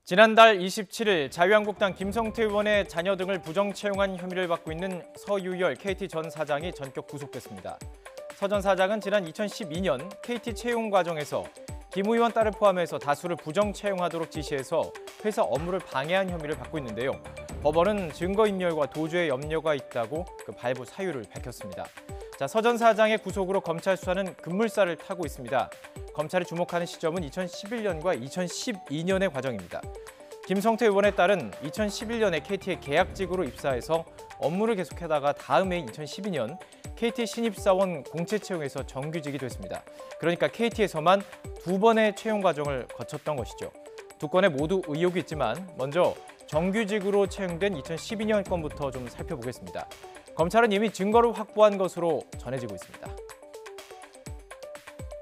지난달 27일 자유한국당 김성태 의원의 자녀 등을 부정 채용한 혐의를 받고 있는 서유열 KT 전 사장이 전격 구속됐습니다. 서 전 사장은 지난 2012년 KT 채용 과정에서 김 의원 딸을 포함해서 다수를 부정 채용하도록 지시해서 회사 업무를 방해한 혐의를 받고 있는데요. 법원은 증거인멸과 도주의 염려가 있다고 그 발부 사유를 밝혔습니다. 서 전 사장의 구속으로 검찰 수사는 급물살을 타고 있습니다. 검찰이 주목하는 시점은 2011년과 2012년의 과정입니다. 김성태 의원의 딸은 2011년에 KT에 계약직으로 입사해서 업무를 계속하다가 다음 해인 2012년 KT 신입사원 공채 채용에서 정규직이 됐습니다. 그러니까 KT에서만 2번의 채용 과정을 거쳤던 것이죠. 두 건에 모두 의혹이 있지만 먼저 정규직으로 채용된 2012년 건부터 좀 살펴보겠습니다. 검찰은 이미 증거를 확보한 것으로 전해지고 있습니다.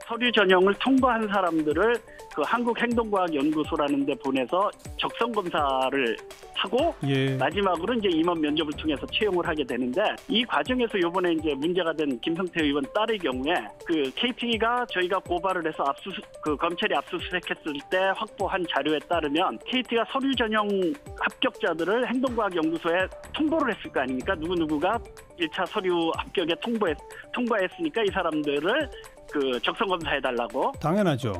서류 전형을 통과한 사람들을 그 한국행동과학연구소라는 데 보내서 적성 검사를 하고 마지막으로 이제 임원 면접을 통해서 채용을 하게 되는데, 이 과정에서 이번에 이제 문제가 된 김성태 의원 딸의 경우에 그 KT가 저희가 고발을 해서 검찰이 압수수색했을 때 확보한 자료에 따르면 KT가 서류 전형 합격자들을 행동과학연구소에 통보를 했을 거 아닙니까? 누구누구가 1차 서류 합격에 통과했으니까 이 사람들을 그 적성 검사해달라고. 당연하죠.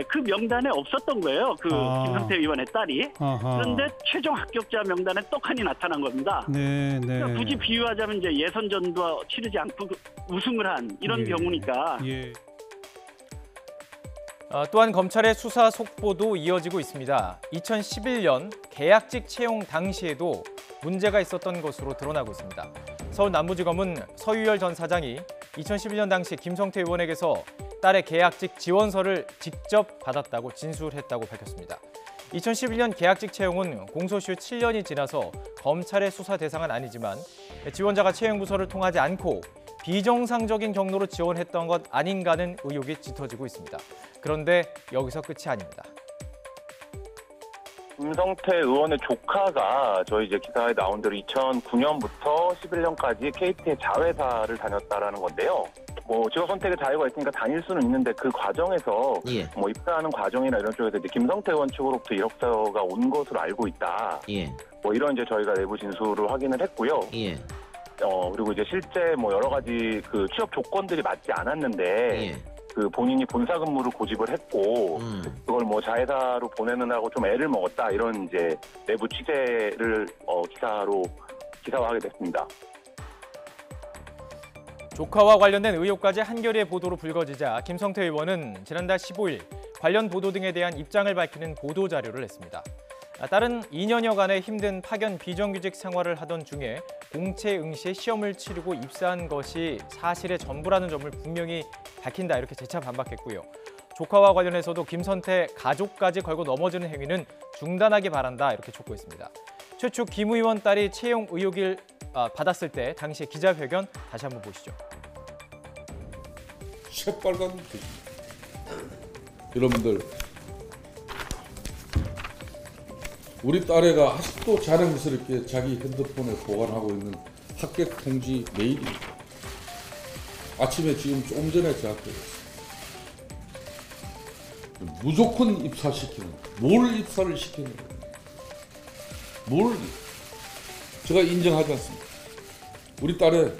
그 명단에 없었던 거예요. 김성태 의원의 딸이. 그런데 최종 합격자 명단에 떡하니 나타난 겁니다. 그러니까 굳이 비유하자면 이제 예선전도 치르지 않고 우승을 한 이런 경우니까. 또한 검찰의 수사 속보도 이어지고 있습니다. 2011년 계약직 채용 당시에도 문제가 있었던 것으로 드러나고 있습니다. 서울 남부지검은 서유열 전 사장이 2011년 당시 김성태 의원에게서 딸의 계약직 지원서를 직접 받았다고 진술했다고 밝혔습니다. 2011년 계약직 채용은 공소시효 7년이 지나서 검찰의 수사 대상은 아니지만 지원자가 채용부서를 통하지 않고 비정상적인 경로로 지원했던 것 아닌가는 의혹이 짙어지고 있습니다. 그런데 여기서 끝이 아닙니다. 김성태 의원의 조카가 저희 이제 기사에 나온 대로 2009년부터 11년까지 KT의 자회사를 다녔다라는 건데요. 직업 선택의 자유가 있으니까 다닐 수는 있는데 그 과정에서 입사하는 과정이나 이런 쪽에서 이제 김성태 의원 측으로부터 이력서가 온 것으로 알고 있다. 이런 이제 저희가 내부 진술을 확인을 했고요. 그리고 이제 실제 여러 가지 그 취업 조건들이 맞지 않았는데 그 본인이 본사 근무를 고집을 했고 그걸 자회사로 보내느라고 좀 애를 먹었다, 이런 이제 내부 취재를 기사화하게 됐습니다. 조카와 관련된 의혹까지 한겨레 보도로 불거지자 김성태 의원은 지난달 15일 관련 보도 등에 대한 입장을 밝히는 보도자료를 냈습니다. 딸은 2년여간의 힘든 파견 비정규직 생활을 하던 중에 공채 응시에 시험을 치르고 입사한 것이 사실의 전부라는 점을 분명히 밝힌다, 이렇게 재차 반박했고요. 조카와 관련해서도 김성태 가족까지 걸고 넘어지는 행위는 중단하기 바란다, 이렇게 촉구했습니다. 최초 김 의원 딸이 채용 의혹을 받았을 때 당시 기자회견 다시 한번 보시죠. 새빨간 여러분들, 우리 딸애가 아직도 자랑스럽게 자기 핸드폰에 보관하고 있는 합격 통지 메일입니다. 아침에 지금 좀 전에 저한테 무조건 입사시키는, 뭘 입사를 시키는 거예요? 뭘 제가 인정하지 않습니다. 우리 딸애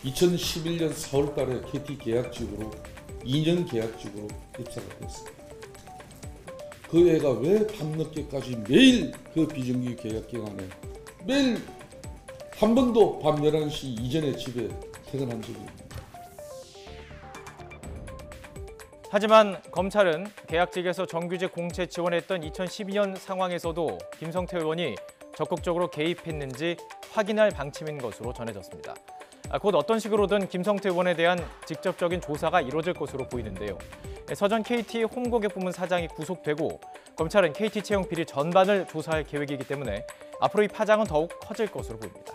2011년 4월 달에 KT 계약직으로 2년 계약직으로 입사가 됐습니다. 그 애가 왜 밤늦게까지 매일 그 비정규 계약 기간에 매일 한 번도 밤 11시 이전에 집에 퇴근한 적이 없습니다. 하지만 검찰은 계약직에서 정규직 공채 지원했던 2012년 상황에서도 김성태 의원이 적극적으로 개입했는지 확인할 방침인 것으로 전해졌습니다. 곧 어떤 식으로든 김성태 의원에 대한 직접적인 조사가 이루어질 것으로 보이는데요. 서 전 KT 홍보객부문 사장이 구속되고 검찰은 KT 채용 비리 전반을 조사할 계획이기 때문에 앞으로 이 파장은 더욱 커질 것으로 보입니다.